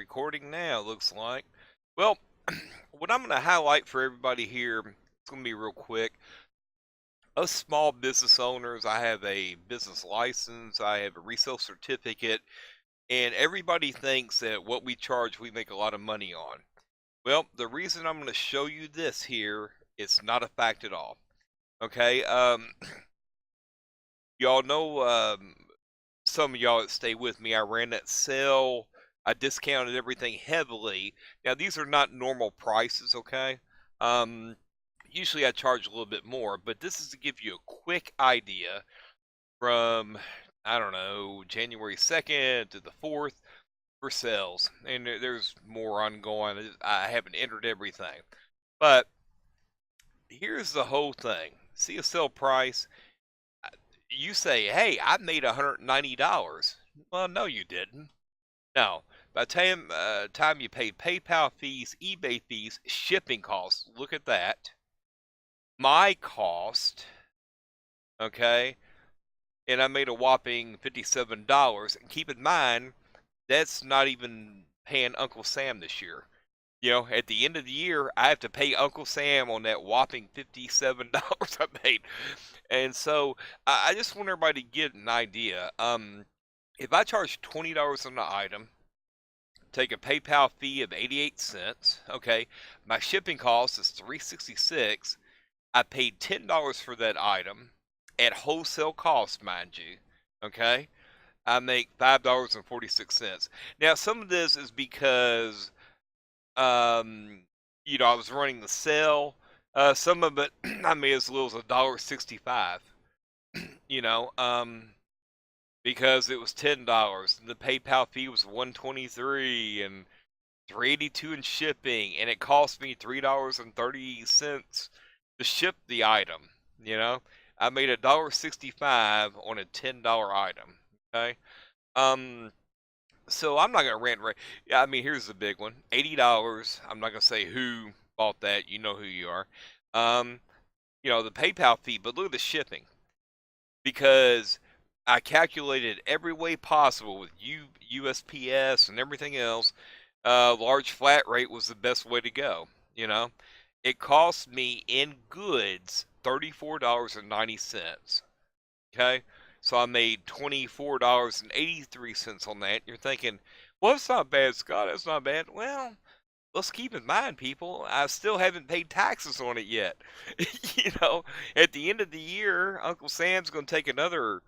recording now, it looks like. Well, what I'm going to highlight for everybody here, it's going to be real quick. Us small business owners, I have a business license, I have a resale certificate, and everybody thinks that what we charge, we make a lot of money on. Well, the reason I'm going to show you this here, it's not a fact at all. Okay, y'all know, some of y'all that stay with me, I ran that sale. I discounted everything heavily. Now these are not normal prices, okay? Um, Usually I charge a little bit more, but this is to give you a quick idea from, I don't know, January 2nd to the 4th for sales. And there's more ongoing. I haven't entered everything. But here's the whole thing. See a sale price, you say, "Hey, I made $190." Well, no, you didn't. No. By the time you pay PayPal fees, eBay fees, shipping costs, look at that. My cost, okay, and I made a whopping $57. And keep in mind, that's not even paying Uncle Sam this year. You know, at the end of the year, I have to pay Uncle Sam on that whopping $57 I made. And so I just want everybody to get an idea. If I charge $20 on the item, take a PayPal fee of 88 cents, okay, my shipping cost is $3.66. I paid $10 for that item at wholesale cost, mind you, okay? I make $5.46. Now, some of this is because um, I was running the sale. Some of it I made as little as $1.65, you know, because it was $10. The PayPal fee was $123 and $3.82 in shipping, and it cost me $3.30 to ship the item. You know, I made $1.65 on a $10 item. Okay, um, so I'm not gonna rant. Yeah, I mean, here's the big one: $80. I'm not gonna say who bought that. You know who you are. Um, the PayPal fee, but look at the shipping, because I calculated every way possible with USPS and everything else. Large flat rate was the best way to go. You know, it cost me in goods $34.90. Okay, so I made $24.83 on that. You're thinking, well, it's not bad, Scott. It's not bad. Well, let's keep in mind, people, I still haven't paid taxes on it yet. At the end of the year, Uncle Sam's going to take another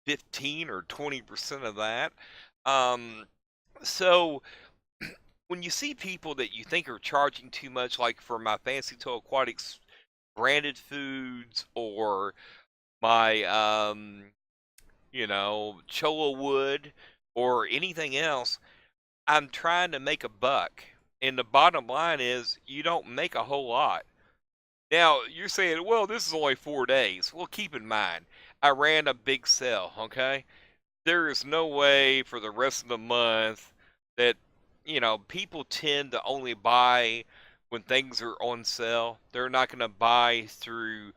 15 or 20% of that. Um, so when you see people that you think are charging too much, like for my Fancytailaquatics branded foods or my Cholo wood or anything else, I'm trying to make a buck. And the bottom line is you don't make a whole lot. Now, you're saying, well, this is only 4 days. Well, keep in mind, I ran a big sale, okay? There is no way for the rest of the month that, people tend to only buy when things are on sale. They're not going to buy through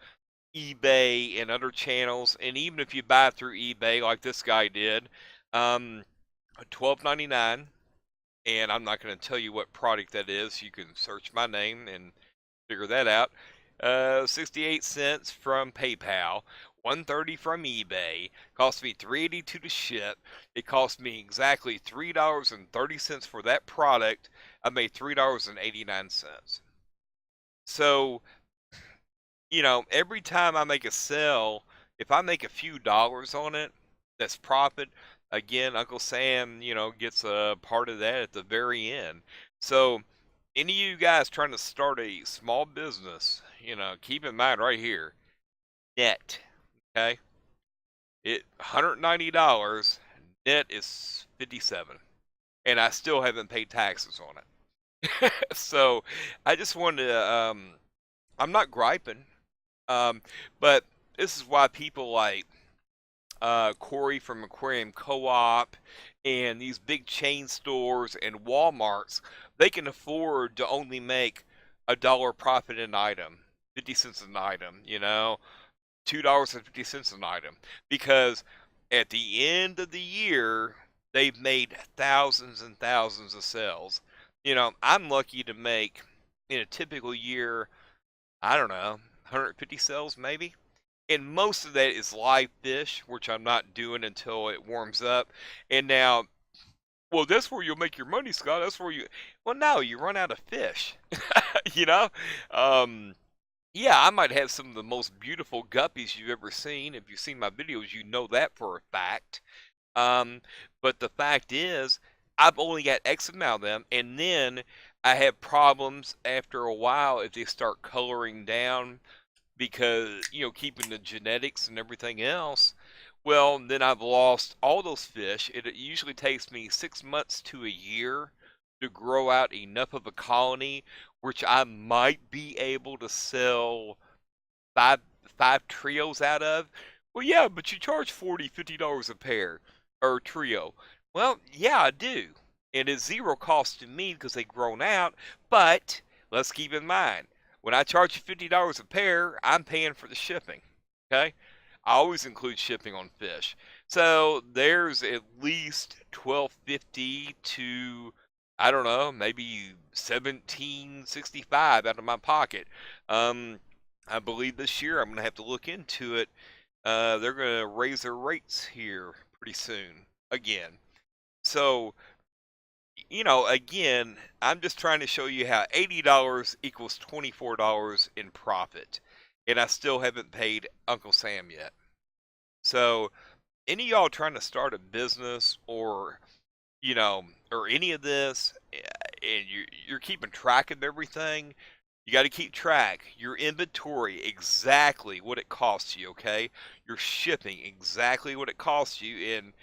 eBay and other channels. And even if you buy through eBay like this guy did, $12.99, and I'm not going to tell you what product that is. You can search my name and figure that out. 68 cents from PayPal, 130 from eBay. Cost me $3.82 to ship. It cost me exactly $3.30 for that product. I made $3.89. So, every time I make a sale, if I make a few dollars on it, that's profit. Again, Uncle Sam, gets a part of that at the very end. So, any of you guys trying to start a small business, keep in mind right here, net, okay? $190, net is 57, and I still haven't paid taxes on it. So, I just wanted to, I'm not griping, but this is why people like Corey from Aquarium Co-op and these big chain stores and Walmarts, they can afford to only make a dollar profit an item, 50 cents an item, $2.50 an item, because at the end of the year they've made thousands and thousands of sales. I'm lucky to make in a typical year, I don't know, 150 sales maybe. And most of that is live fish, which I'm not doing until it warms up. And now, well, that's where you'll make your money, Scott. That's where you, well, no, you run out of fish, you know? Um, yeah, I might have some of the most beautiful guppies you've ever seen. If you've seen my videos, you know that for a fact. Um, but the fact is, I've only got X amount of them, and then I have problems after a while if they start coloring down because, keeping the genetics and everything else. Well, then I've lost all those fish. It usually takes me 6 months to a year to grow out enough of a colony, which I might be able to sell five five trios out of. Well, yeah, but you charge $40, $50 a pair or a trio. Well, yeah, I do. And it's zero cost to me because they've grown out. But let's keep in mind, when I charge you $50 a pair, I'm paying for the shipping. Okay? I always include shipping on fish. So there's at least 12.50 to, I don't know, maybe 17.65 out of my pocket. I believe this year I'm going to have to look into it. They're going to raise their rates here pretty soon again. So, again, I'm just trying to show you how $80 equals $24 in profit. And I still haven't paid Uncle Sam yet. So, any of y'all trying to start a business or any of this, and you're keeping track of everything, you got to keep track. Your inventory, exactly what it costs you, okay? Your shipping, exactly what it costs you. And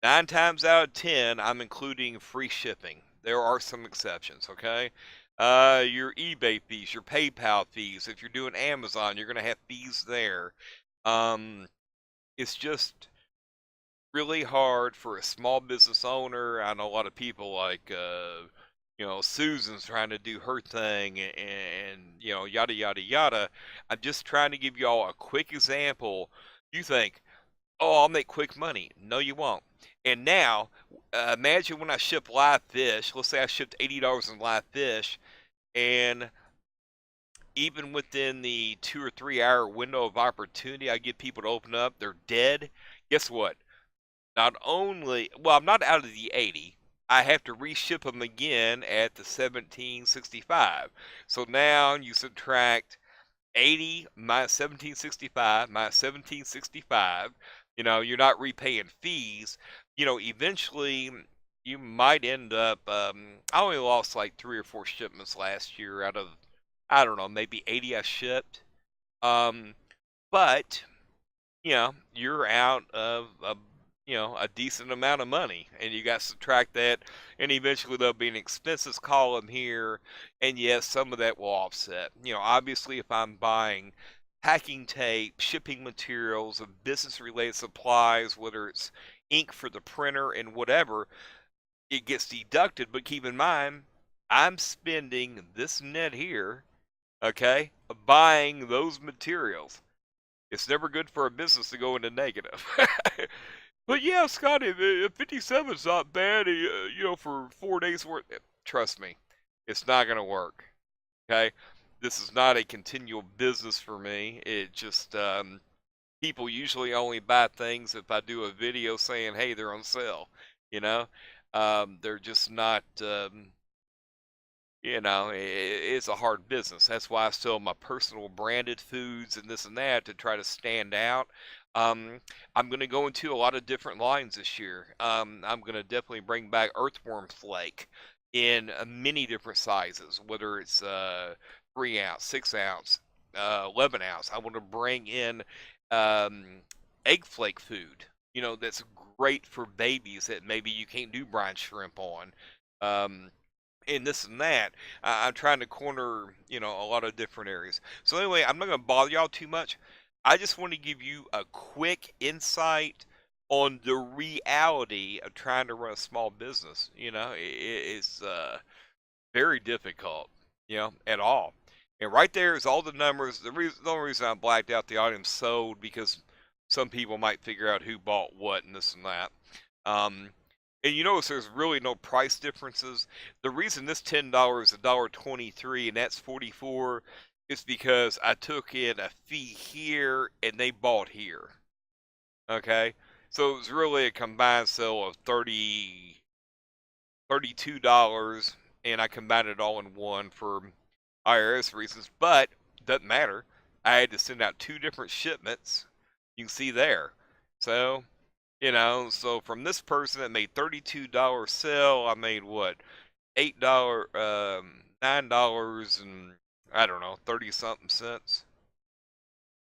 9 times out of 10, I'm including free shipping. There are some exceptions, okay? Your eBay fees, your PayPal fees. If you're doing Amazon, you're going to have fees there. Um, it's just really hard for a small business owner. I know a lot of people like, Susan's trying to do her thing and, yada, yada, yada. I'm just trying to give y'all a quick example. You think, oh, I'll make quick money. No, you won't. And now, imagine when I ship live fish. Let's say I shipped $80 in live fish, and even within the 2 or 3 hour window of opportunity, I get people to open up, they're dead. Guess what? Not only, well, I'm not out of the 80. I have to reship them again at the 1765. So now you subtract 80 minus 1765 minus 1765. You're not repaying fees. Eventually you might end up. I only lost like 3 or 4 shipments last year out of, I don't know, maybe 80 I shipped. But you're out of a decent amount of money, and you got to subtract that, and eventually there'll be an expenses column here, and yes, some of that will offset. Obviously, if I'm buying packing tape, shipping materials, and business-related supplies, whether it's ink for the printer and whatever, it gets deducted. But keep in mind, I'm spending this net here, okay, buying those materials. It's never good for a business to go into negative. But yeah, Scotty, 57 is not bad, for 4 days worth. Trust me, it's not going to work. Okay? This is not a continual business for me. It just, people usually only buy things if I do a video saying, hey, they're on sale. They're just not, it's a hard business. That's why I sell my personal branded foods and this and that to try to stand out. I'm going to go into a lot of different lines this year. I'm going to definitely bring back earthworm flake in many different sizes, whether it's 3 ounce, 6 ounce, 11 ounce. I want to bring in egg flake food, that's great for babies that maybe you can't do brine shrimp on. And this and that. I'm trying to corner, a lot of different areas. So anyway, I'm not going to bother y'all too much. I just want to give you a quick insight on the reality of trying to run a small business. It's very difficult, at all. And right there is all the numbers. The only reason I blacked out the items sold because some people might figure out who bought what and this and that. And you notice there's really no price differences. The reason this $10 is $1.23 and that's 44 is because I took in a fee here and they bought here. Okay? So it was really a combined sale of $32 and I combined it all in one for IRS reasons, but doesn't matter. I had to send out two different shipments. You can see there. So, so from this person that made $32 sale, I made what? $8, $9 and I don't know, 30 something cents.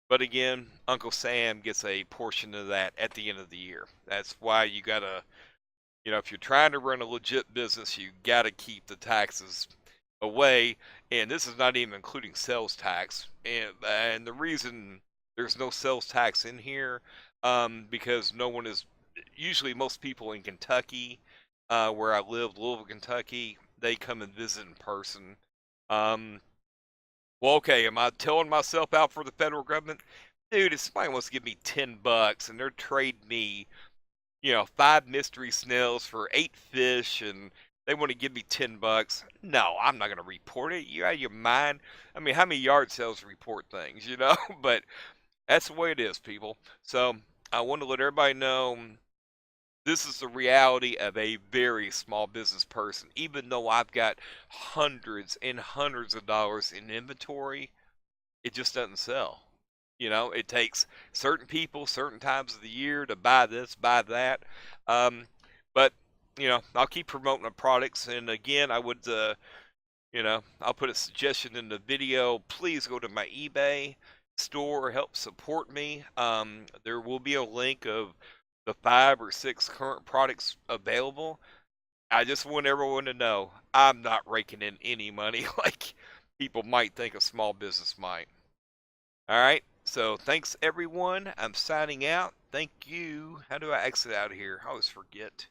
But again, Uncle Sam gets a portion of that at the end of the year. That's why you gotta, if you're trying to run a legit business, you gotta keep the taxes away. And this is not even including sales tax. And the reason there's no sales tax in here, because no one is usually most people in Kentucky, where I live, Louisville, Kentucky, they come and visit in person. Um, well, okay, am I telling myself out for the federal government? Dude, if somebody wants to give me $10 and they're trading me, 5 mystery snails for 8 fish and they want to give me $10, no, I'm not going to report it. You out of your mind? I mean, how many yard sales report things, But that's the way it is, people. So I want to let everybody know this is the reality of a very small business person. Even though I've got hundreds and hundreds of dollars in inventory, it just doesn't sell. It takes certain people, certain times of the year to buy this, buy that. Um, but, I'll keep promoting the products. And again, I would, I'll put a suggestion in the video. Please go to my eBay store, help support me. There will be a link of the 5 or 6 current products available. I just want everyone to know I'm not raking in any money like people might think a small business might. All right. So thanks everyone. I'm signing out. Thank you. How do I exit out of here? I always forget.